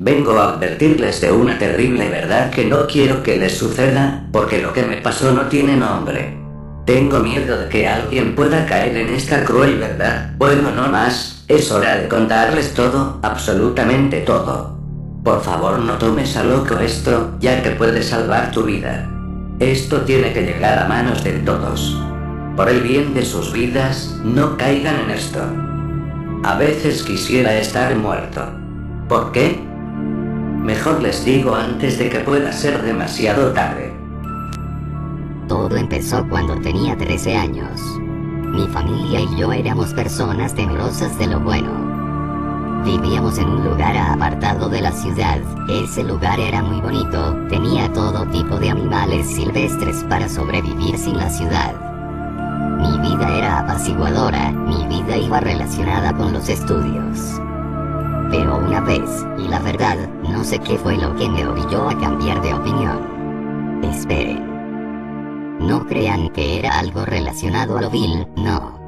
Vengo a advertirles de una terrible verdad que no quiero que les suceda, porque lo que me pasó no tiene nombre. Tengo miedo de que alguien pueda caer en esta cruel verdad. Bueno, no más, es hora de contarles todo, absolutamente todo. Por favor, no tomes a loco esto, ya que puede salvar tu vida. Esto tiene que llegar a manos de todos. Por el bien de sus vidas, no caigan en esto. A veces quisiera estar muerto. ¿Por qué? Mejor les digo antes de que pueda ser demasiado tarde. Todo empezó cuando tenía 13 años. Mi familia y yo éramos personas temerosas de lo bueno. Vivíamos en un lugar apartado de la ciudad. Ese lugar era muy bonito, tenía todo tipo de animales silvestres para sobrevivir sin la ciudad. Mi vida era apaciguadora, mi vida iba relacionada con los estudios. Pero una vez, y la verdad, no sé qué fue lo que me orilló a cambiar de opinión. Esperen. No crean que era algo relacionado a lo vil, no.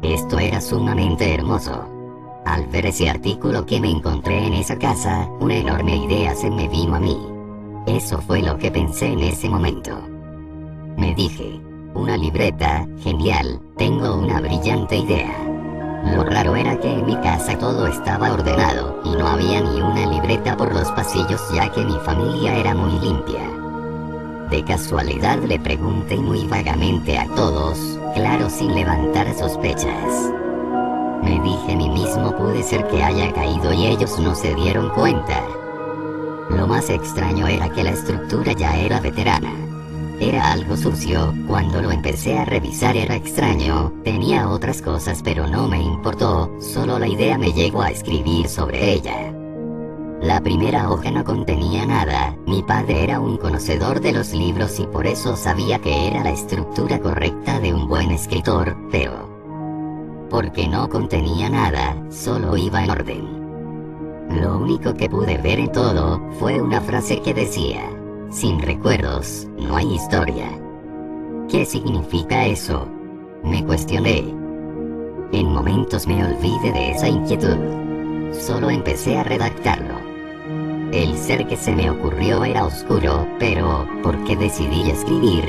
Esto era sumamente hermoso. Al ver ese artículo que me encontré en esa casa, una enorme idea se me vino a mí. Eso fue lo que pensé en ese momento. Me dije, una libreta, genial, tengo una brillante idea. Lo raro era que en mi casa todo estaba ordenado, y no había ni una libreta por los pasillos ya que mi familia era muy limpia. De casualidad le pregunté muy vagamente a todos, claro sin levantar sospechas. Me dije a mí mismo puede ser que haya caído y ellos no se dieron cuenta. Lo más extraño era que la estructura ya era veterana. Era algo sucio, cuando lo empecé a revisar era extraño, tenía otras cosas pero no me importó, solo la idea me llegó a escribir sobre ella. La primera hoja no contenía nada, mi padre era un conocedor de los libros y por eso sabía que era la estructura correcta de un buen escritor, pero porque no contenía nada, solo iba en orden. Lo único que pude ver en todo fue una frase que decía, sin recuerdos, no hay historia. ¿Qué significa eso? Me cuestioné. En momentos me olvidé de esa inquietud. Solo empecé a redactarlo. El ser que se me ocurrió era oscuro, pero ¿por qué decidí escribir?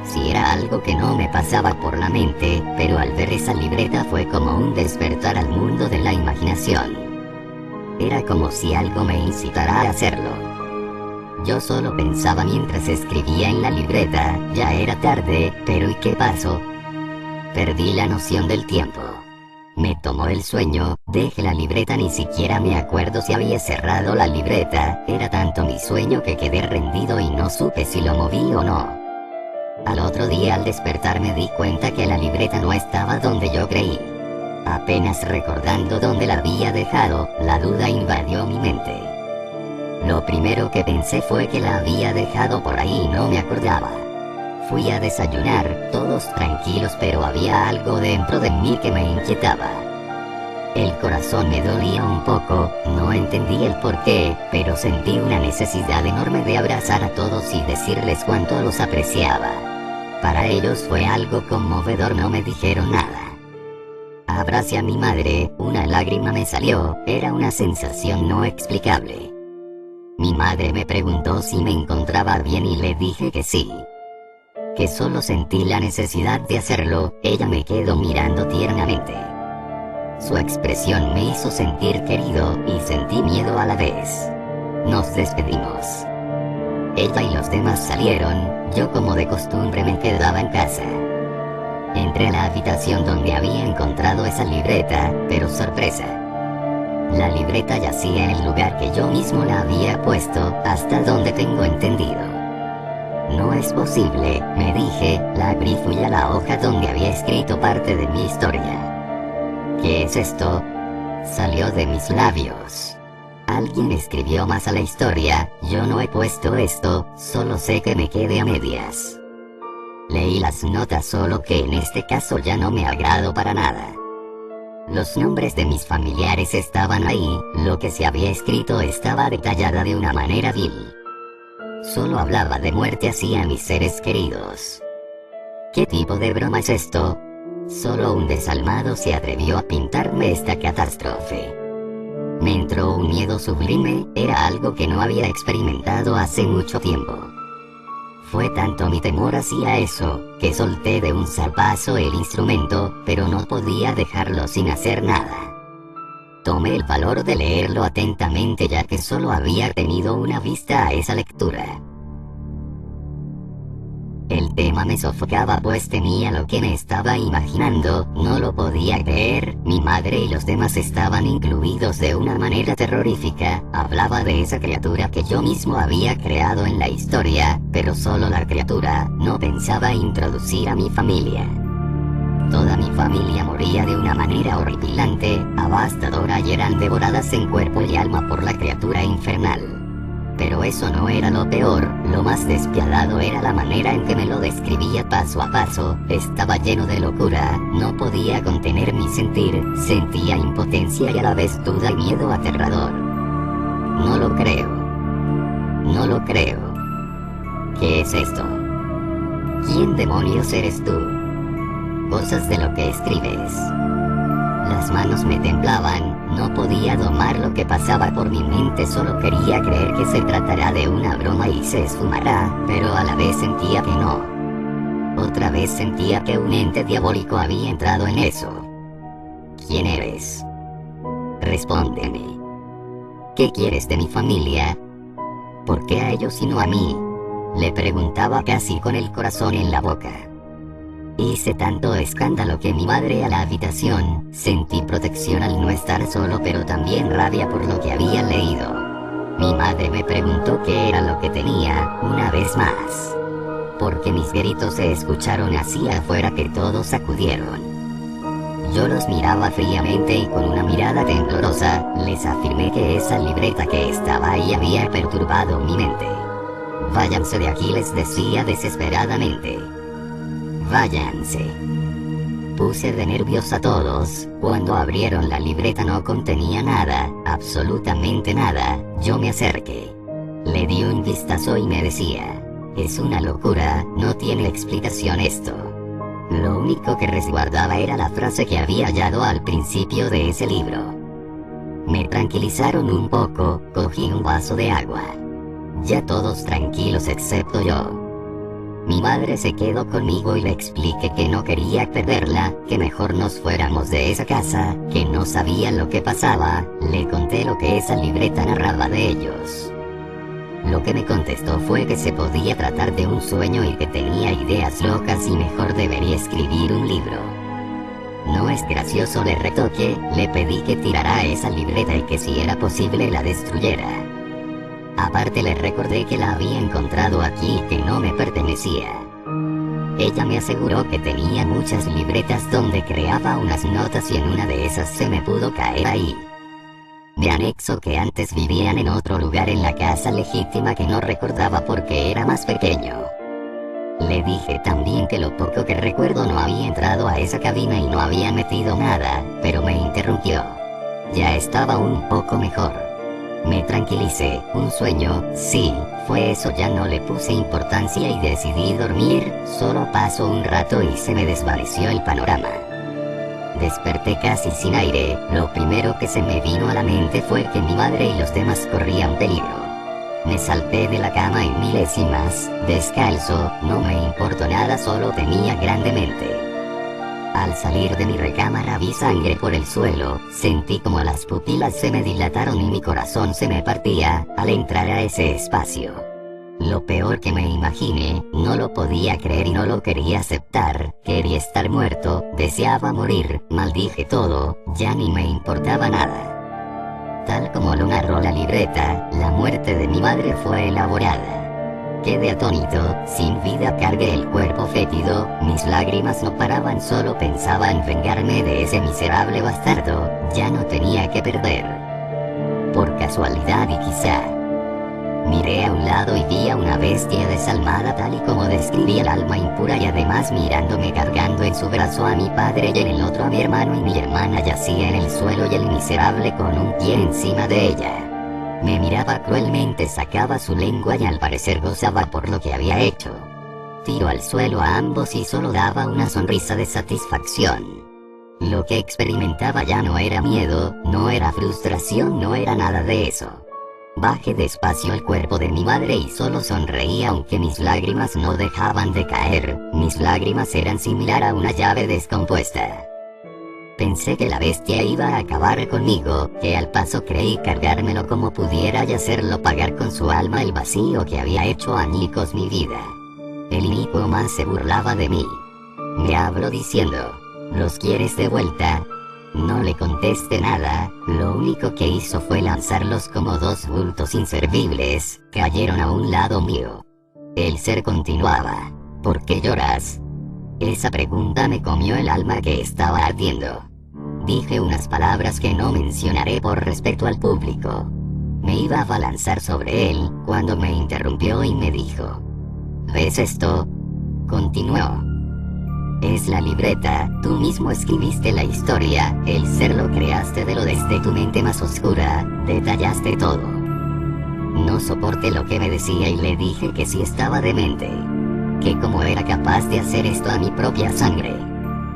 Si era algo que no me pasaba por la mente, pero al ver esa libreta fue como un despertar al mundo de la imaginación. Era como si algo me incitara a hacerlo. Yo solo pensaba mientras escribía en la libreta, ya era tarde, pero ¿y qué pasó? Perdí la noción del tiempo. Me tomó el sueño, dejé la libreta, ni siquiera me acuerdo si había cerrado la libreta, era tanto mi sueño que quedé rendido y no supe si lo moví o no. Al otro día al despertar me di cuenta que la libreta no estaba donde yo creí. Apenas recordando dónde la había dejado, la duda invadió mi mente. Lo primero que pensé fue que la había dejado por ahí y no me acordaba. Fui a desayunar, todos tranquilos, pero había algo dentro de mí que me inquietaba. El corazón me dolía un poco, no entendí el por qué, pero sentí una necesidad enorme de abrazar a todos y decirles cuánto los apreciaba. Para ellos fue algo conmovedor, no me dijeron nada. Abracé a mi madre, una lágrima me salió, era una sensación no explicable. Mi madre me preguntó si me encontraba bien y le dije que sí. Que solo sentí la necesidad de hacerlo, ella me quedó mirando tiernamente. Su expresión me hizo sentir querido y sentí miedo a la vez. Nos despedimos. Ella y los demás salieron, yo como de costumbre me quedaba en casa. Entré a la habitación donde había encontrado esa libreta, pero sorpresa. La libreta yacía en el lugar que yo mismo la había puesto, hasta donde tengo entendido. No es posible, me dije, la abrí y fui a la hoja donde había escrito parte de mi historia. ¿Qué es esto? Salió de mis labios. Alguien escribió más a la historia, yo no he puesto esto, solo sé que me quedé a medias. Leí las notas, solo que en este caso ya no me agradó para nada. Los nombres de mis familiares estaban ahí, lo que se había escrito estaba detallada de una manera vil. Solo hablaba de muerte hacia mis seres queridos. ¿Qué tipo de broma es esto? Solo un desalmado se atrevió a pintarme esta catástrofe. Me entró un miedo sublime, era algo que no había experimentado hace mucho tiempo. Fue tanto mi temor hacia eso, que solté de un zarpazo el instrumento, pero no podía dejarlo sin hacer nada. Tomé el valor de leerlo atentamente ya que solo había tenido una vista a esa lectura. El tema me sofocaba pues temía lo que me estaba imaginando, no lo podía creer, mi madre y los demás estaban incluidos de una manera terrorífica, hablaba de esa criatura que yo mismo había creado en la historia, pero solo la criatura, no pensaba introducir a mi familia. Toda mi familia moría de una manera horripilante, avastadora y eran devoradas en cuerpo y alma por la criatura infernal. Pero eso no era lo peor, lo más despiadado era la manera en que me lo describía paso a paso, estaba lleno de locura, no podía contener mi sentir, sentía impotencia y a la vez duda y miedo aterrador. No lo creo. No lo creo. ¿Qué es esto? ¿Quién demonios eres tú? Cosas de lo que escribes. Las manos me temblaban, no podía domar lo que pasaba por mi mente, solo quería creer que se tratará de una broma y se esfumará, pero a la vez sentía que no. Otra vez sentía que un ente diabólico había entrado en eso. ¿Quién eres? Respóndeme. ¿Qué quieres de mi familia? ¿Por qué a ellos y no a mí? Le preguntaba casi con el corazón en la boca. Hice tanto escándalo que mi madre a la habitación, sentí protección al no estar solo pero también rabia por lo que había leído. Mi madre me preguntó qué era lo que tenía, una vez más. Porque mis gritos se escucharon así afuera que todos acudieron. Yo los miraba fríamente y con una mirada temblorosa, les afirmé que esa libreta que estaba ahí había perturbado mi mente. Váyanse de aquí, les decía desesperadamente. Váyanse. Puse de nervios a todos, cuando abrieron la libreta no contenía nada, absolutamente nada, yo me acerqué. Le di un vistazo y me decía, es una locura, no tiene explicación esto. Lo único que resguardaba era la frase que había hallado al principio de ese libro. Me tranquilizaron un poco, cogí un vaso de agua. Ya todos tranquilos excepto yo. Mi madre se quedó conmigo y le expliqué que no quería perderla, que mejor nos fuéramos de esa casa, que no sabía lo que pasaba, le conté lo que esa libreta narraba de ellos. Lo que me contestó fue que se podía tratar de un sueño y que tenía ideas locas y mejor debería escribir un libro. No es gracioso, le retoqué, le pedí que tirara esa libreta y que si era posible la destruyera. Aparte le recordé que la había encontrado aquí y que no me pertenecía. Ella me aseguró que tenía muchas libretas donde creaba unas notas y en una de esas se me pudo caer ahí. Me anexó que antes vivían en otro lugar en la casa legítima que no recordaba porque era más pequeño. Le dije también que lo poco que recuerdo no había entrado a esa cabina y no había metido nada, pero me interrumpió. Ya estaba un poco mejor. Me tranquilicé, un sueño, sí, fue eso, ya no le puse importancia y decidí dormir, solo pasó un rato y se me desvaneció el panorama. Desperté casi sin aire, lo primero que se me vino a la mente fue que mi madre y los demás corrían peligro. Me salté de la cama en milésimas, descalzo, no me importó nada, solo temía grandemente. Al salir de mi recámara vi sangre por el suelo, sentí como las pupilas se me dilataron y mi corazón se me partía al entrar a ese espacio. Lo peor que me imaginé, no lo podía creer y no lo quería aceptar, quería estar muerto, deseaba morir, maldije todo, ya ni me importaba nada. Tal como lo narró la libreta, la muerte de mi madre fue elaborada. Quedé atónito, sin vida cargué el cuerpo fétido, mis lágrimas no paraban, solo pensaba en vengarme de ese miserable bastardo, ya no tenía que perder. Por casualidad y quizá. Miré a un lado y vi a una bestia desalmada tal y como describía el alma impura y además mirándome cargando en su brazo a mi padre y en el otro a mi hermano y mi hermana yacía en el suelo y el miserable con un pie encima de ella. Me miraba cruelmente, sacaba su lengua y al parecer gozaba por lo que había hecho. Tiró al suelo a ambos y solo daba una sonrisa de satisfacción. Lo que experimentaba ya no era miedo, no era frustración, no era nada de eso. Bajé despacio al cuerpo de mi madre y solo sonreí aunque mis lágrimas no dejaban de caer. Mis lágrimas eran similar a una llave descompuesta. Pensé que la bestia iba a acabar conmigo, que al paso creí cargármelo como pudiera y hacerlo pagar con su alma el vacío que había hecho añicos mi vida. El inicuo más se burlaba de mí. Me habló diciendo: ¿los quieres de vuelta? No le contesté nada, lo único que hizo fue lanzarlos como dos bultos inservibles, cayeron a un lado mío. El ser continuaba: ¿por qué lloras? Esa pregunta me comió el alma que estaba ardiendo. Dije unas palabras que no mencionaré por respeto al público. Me iba a abalanzar sobre él, cuando me interrumpió y me dijo: ¿ves esto? Continuó: es la libreta, tú mismo escribiste la historia, el ser lo creaste de lo desde tu mente más oscura, detallaste todo. No soporté lo que me decía y le dije que sí estaba demente, que cómo era capaz de hacer esto a mi propia sangre.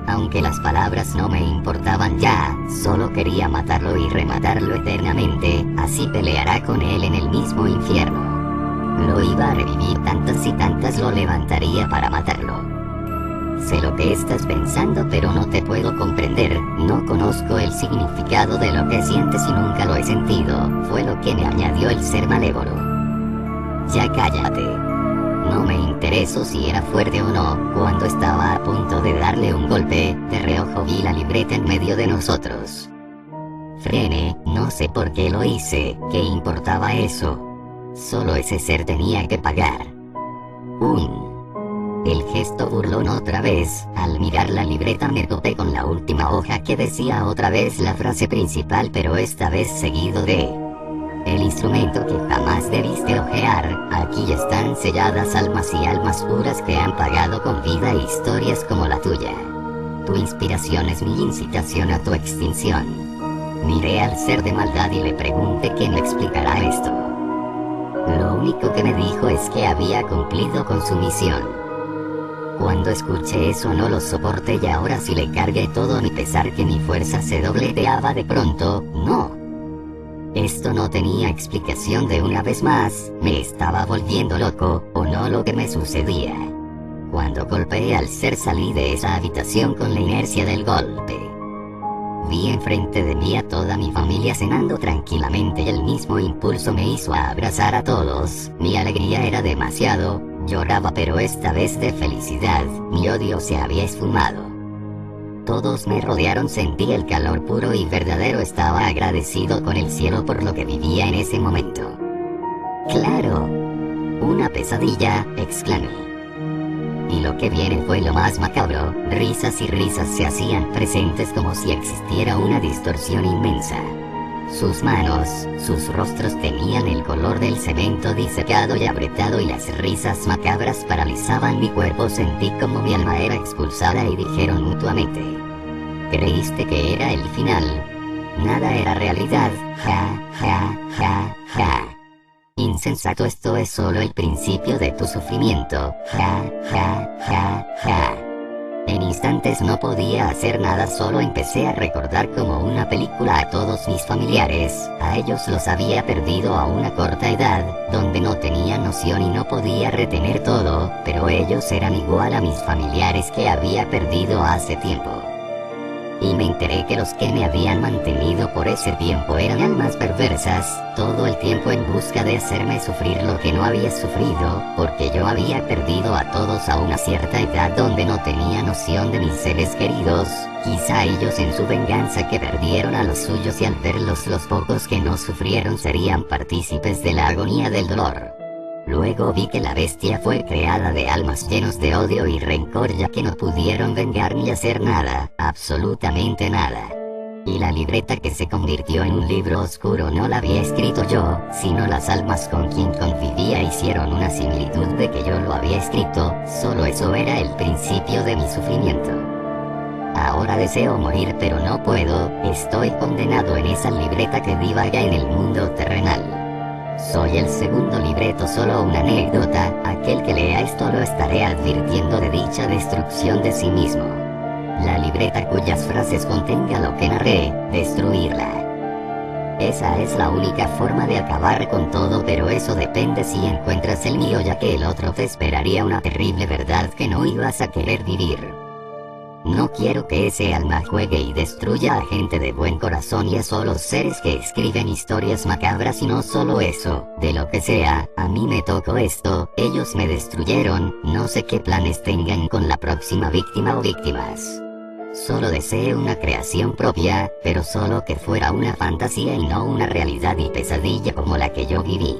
Aunque las palabras no me importaban ya, solo quería matarlo y rematarlo eternamente, así peleará con él en el mismo infierno. Lo iba a revivir tantas y tantas, lo levantaría para matarlo. Sé lo que estás pensando, pero no te puedo comprender, no conozco el significado de lo que sientes y nunca lo he sentido, fue lo que me añadió el ser malévolo. Ya cállate. No me interesó si era fuerte o no, cuando estaba a punto de darle un golpe, de reojo vi la libreta en medio de nosotros. Frené, no sé por qué lo hice, ¿qué importaba eso? Solo ese ser tenía que pagar. El gesto burlón otra vez, al mirar la libreta me topé con la última hoja que decía otra vez la frase principal, pero esta vez seguido de: el instrumento que jamás debiste ojear, aquí están selladas almas y almas puras que han pagado con vida historias como la tuya. Tu inspiración es mi incitación a tu extinción. Miré al ser de maldad y le pregunté qué me explicará esto. Lo único que me dijo es que había cumplido con su misión. Cuando escuché eso no lo soporté y ahora sí le cargué todo mi pesar que mi fuerza se dobleteaba de pronto. No. Esto no tenía explicación. De una vez más, me estaba volviendo loco, o no lo que me sucedía. Cuando golpeé al ser salí de esa habitación con la inercia del golpe. Vi enfrente de mí a toda mi familia cenando tranquilamente y el mismo impulso me hizo abrazar a todos. Mi alegría era demasiado. Lloraba, pero esta vez de felicidad, mi odio se había esfumado. Todos me rodearon, sentí el calor puro y verdadero, estaba agradecido con el cielo por lo que vivía en ese momento. ¡Claro! ¡Una pesadilla!, exclamé. Y lo que viene fue lo más macabro, risas y risas se hacían presentes como si existiera una distorsión inmensa. Sus manos, sus rostros tenían el color del cemento disecado y apretado y las risas macabras paralizaban mi cuerpo. Sentí como mi alma era expulsada y dijeron mutuamente: ¿creíste que era el final? Nada era realidad, ja, ja, ja, ja. Insensato, esto es solo el principio de tu sufrimiento, ja, ja, ja, ja. En instantes no podía hacer nada, solo empecé a recordar como una película a todos mis familiares. A ellos los había perdido a una corta edad, donde no tenía noción y no podía retener todo, pero ellos eran igual a mis familiares que había perdido hace tiempo. Y me enteré que los que me habían mantenido por ese tiempo eran almas perversas, todo el tiempo en busca de hacerme sufrir lo que no había sufrido, porque yo había perdido a todos a una cierta edad donde no tenía noción de mis seres queridos. Quizá ellos en su venganza que perdieron a los suyos y al verlos los pocos que no sufrieron serían partícipes de la agonía del dolor. Luego vi que la bestia fue creada de almas llenos de odio y rencor, ya que no pudieron vengar ni hacer nada, absolutamente nada. Y la libreta que se convirtió en un libro oscuro no la había escrito yo, sino las almas con quien convivía hicieron una similitud de que yo lo había escrito. Solo eso era el principio de mi sufrimiento. Ahora deseo morir pero no puedo, estoy condenado en esa libreta que divaga en el mundo terrenal. Soy el segundo libreto, solo una anécdota, aquel que lea esto lo estaré advirtiendo de dicha destrucción de sí mismo. la libreta cuyas frases contenga lo que narré, destruirla. Esa es la única forma de acabar con todo, pero eso depende si encuentras el mío, ya que el otro te esperaría una terrible verdad que no ibas a querer vivir. No quiero que ese alma juegue y destruya a gente de buen corazón y a solos seres que escriben historias macabras, y no solo eso, de lo que sea, a mí me tocó esto, ellos me destruyeron, no sé qué planes tengan con la próxima víctima o víctimas. Solo deseo una creación propia, pero solo que fuera una fantasía y no una realidad y pesadilla como la que yo viví.